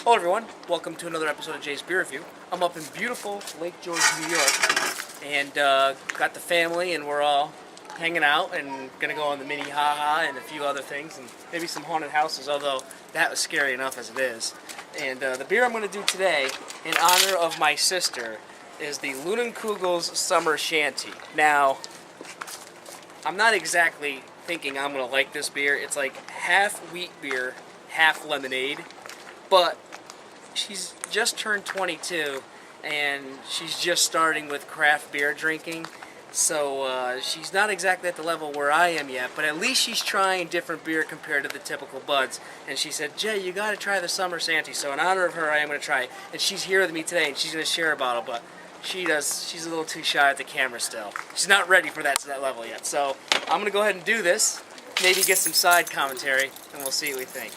Hello everyone, welcome to another episode of Jay's Beer Review. I'm up in beautiful Lake George, New York, and got the family, and we're all hanging out and gonna go on the mini haha and a few other things, and maybe some haunted houses, although that was scary enough as it is. And the beer I'm gonna do today, in honor of my sister, is the Leunenkugel's Summer Shanty. Now, I'm not exactly thinking I'm gonna like this beer. It's like half wheat beer, half lemonade. But she's just turned 22, and she's just starting with craft beer drinking, so she's not exactly at the level where I am yet, but at least she's trying different beer compared to the typical buds. And she said, Jay, you got to try the Summer Shanty. So in honor of her, I am going to try it. And she's here with me today, and she's going to share a bottle, but she's a little too shy at the camera still. She's not ready for that to that level yet. So I'm going to go ahead and do this, maybe get some side commentary, and we'll see what we think.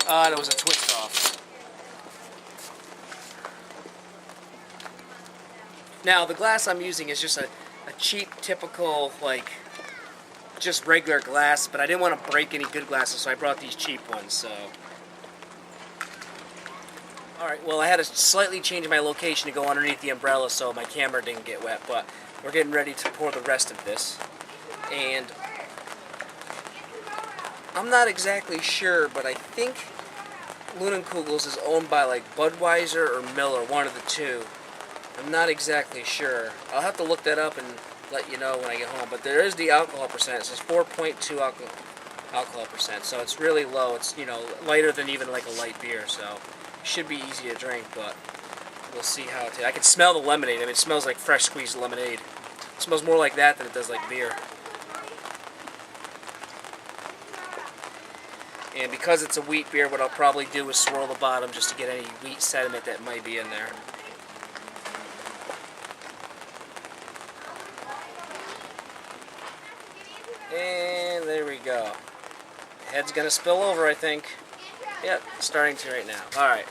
There was a twist off. Now, the glass I'm using is just a cheap, typical, like, just regular glass, but I didn't want to break any good glasses, so I brought these cheap ones, so. Alright, well, I had to slightly change my location to go underneath the umbrella so my camera didn't get wet, but we're getting ready to pour the rest of this. And I'm not exactly sure, but I think Leunenkugel's is owned by like Budweiser or Miller, one of the two. I'm not exactly sure. I'll have to look that up and let you know when I get home. But there is the alcohol percent. It says 4.2 alcohol percent, so it's really low. It's, you know, lighter than even like a light beer, so it should be easy to drink. But we'll see how it tastes. I can smell the lemonade. I mean, it smells like fresh squeezed lemonade. It smells more like that than it does like beer. And because it's a wheat beer, what I'll probably do is swirl the bottom just to get any wheat sediment that might be in there. And there we go. Head's gonna spill over, I think. Yep, starting to right now. Alright,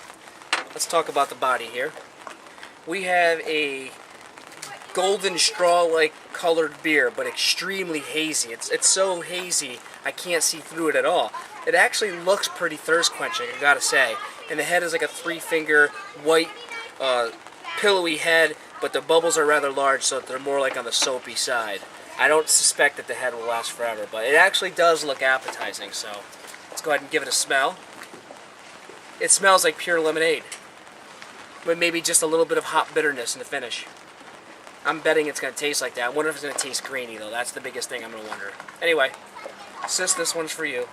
let's talk about the body here. We have a golden straw-like colored beer, but extremely hazy. It's so hazy, I can't see through it at all. It actually looks pretty thirst-quenching, I gotta say. And the head is like a three-finger, white, pillowy head, but the bubbles are rather large, so they're more like on the soapy side. I don't suspect that the head will last forever, but it actually does look appetizing, so let's go ahead and give it a smell. It smells like pure lemonade, with maybe just a little bit of hop bitterness in the finish. I'm betting it's going to taste like that. I wonder if it's going to taste grainy, though. That's the biggest thing I'm going to wonder. Anyway, sis, this one's for you.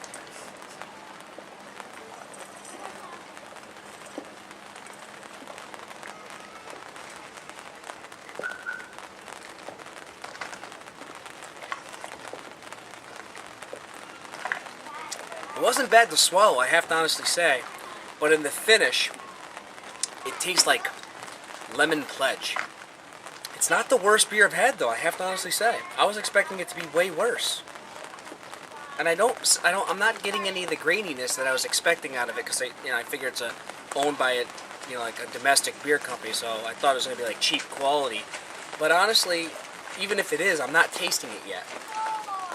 It wasn't bad to swallow, I have to honestly say, but in the finish, it tastes like lemon pledge. It's not the worst beer I've had, though, I have to honestly say. I was expecting it to be way worse. And I'm not getting any of the graininess that I was expecting out of it, because I figure it's owned by like a domestic beer company, so I thought it was going to be like cheap quality. But honestly, even if it is, I'm not tasting it yet.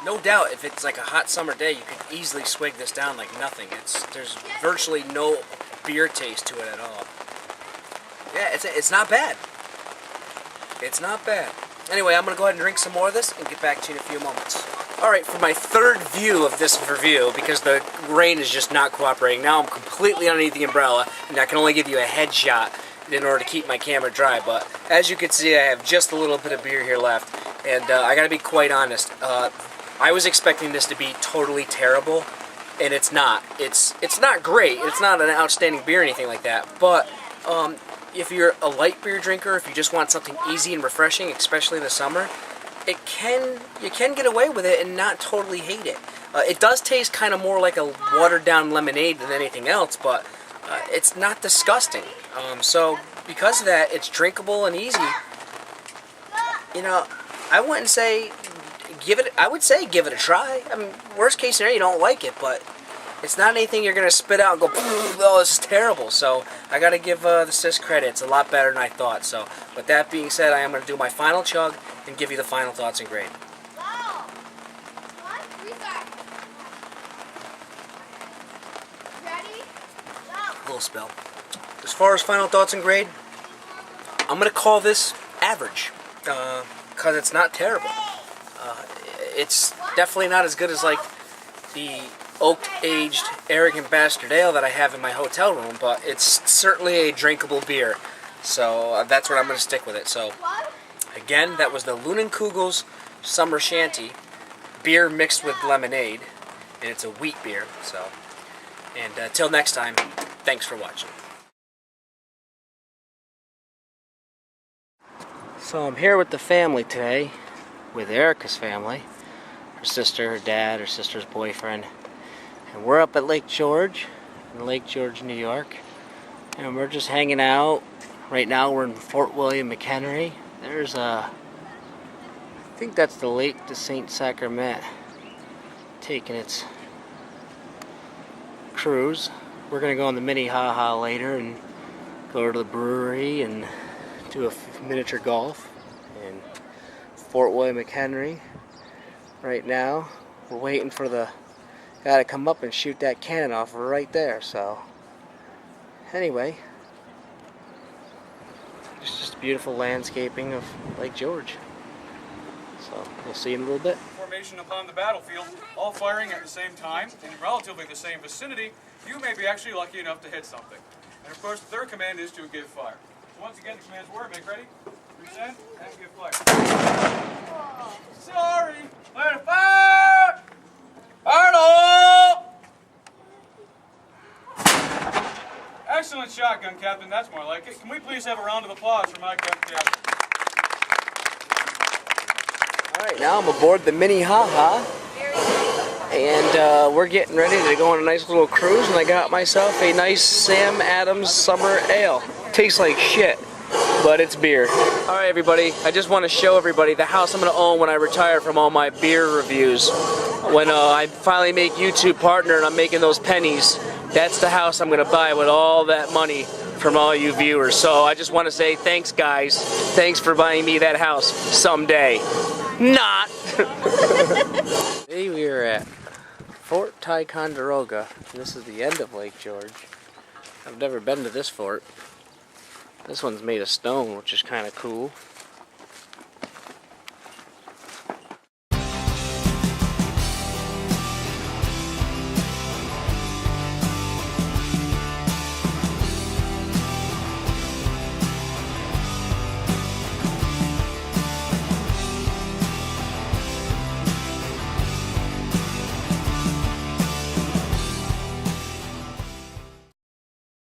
No doubt, if it's like a hot summer day, you could easily swig this down like nothing. There's virtually no beer taste to it at all. Yeah, it's not bad. It's not bad. Anyway, I'm going to go ahead and drink some more of this and get back to you in a few moments. Alright, for my third view of this review, because the rain is just not cooperating, now I'm completely underneath the umbrella, and I can only give you a headshot in order to keep my camera dry. But as you can see, I have just a little bit of beer here left, and I got to be quite honest. I was expecting this to be totally terrible, and it's not. It's not great. It's not an outstanding beer or anything like that. But if you're a light beer drinker, if you just want something easy and refreshing, especially in the summer, you can get away with it and not totally hate it. It does taste kind of more like a watered-down lemonade than anything else, but it's not disgusting. So because of that, it's drinkable and easy. You know, I wouldn't say I would say give it a try. I mean, worst case scenario, you don't like it, but it's not anything you're gonna spit out and go, oh, this is terrible. So I gotta give the sis credit. It's a lot better than I thought. So with that being said, I am gonna do my final chug and give you the final thoughts and grade. alcohol spill. As far as final thoughts and grade, I'm going to call this average. Because it's not terrible. It's definitely not as good as like the oak-aged Arrogant Bastard Ale that I have in my hotel room, but it's certainly a drinkable beer. So that's what I'm going to stick with it. So again, that was the Leinenkugel's Summer Shanty, beer mixed with lemonade, and it's a wheat beer. So, and till next time, thanks for watching. So I'm here with the family today, with Erica's family, her sister, her dad, her sister's boyfriend, and we're up at Lake George, in Lake George, New York, and we're just hanging out. Right now we're in Fort William McHenry. There's I think that's the Lake de Saint Sacrament taking its cruise. We're gonna go on the Minnehaha later and go to the brewery and do a miniature golf in Fort William McHenry. Right now we're waiting for the guy to come up and shoot that cannon off right there. So anyway, it's just beautiful landscaping of Lake George. So we'll see you in a little bit. Formation upon the battlefield, all firing at the same time in relatively the same vicinity, you may be actually lucky enough to hit something. And of course the third command is to give fire. So once again the commands were make ready, present, and give fire. Sorry! Let it fire! Arnold! Excellent shotgun, Captain. That's more like it. Can we please have a round of applause for my gun, Captain? Alright, now I'm aboard the Minnehaha, and we're getting ready to go on a nice little cruise, and I got myself a nice Sam Adams Summer Ale. Tastes like shit, but it's beer. Alright everybody, I just want to show everybody the house I'm going to own when I retire from all my beer reviews. When I finally make YouTube partner and I'm making those pennies, that's the house I'm going to buy with all that money from all you viewers. So I just want to say thanks guys. Thanks for buying me that house someday. Not! Today we are at Fort Ticonderoga. This is the end of Lake George. I've never been to this fort. This one's made of stone, which is kind of cool.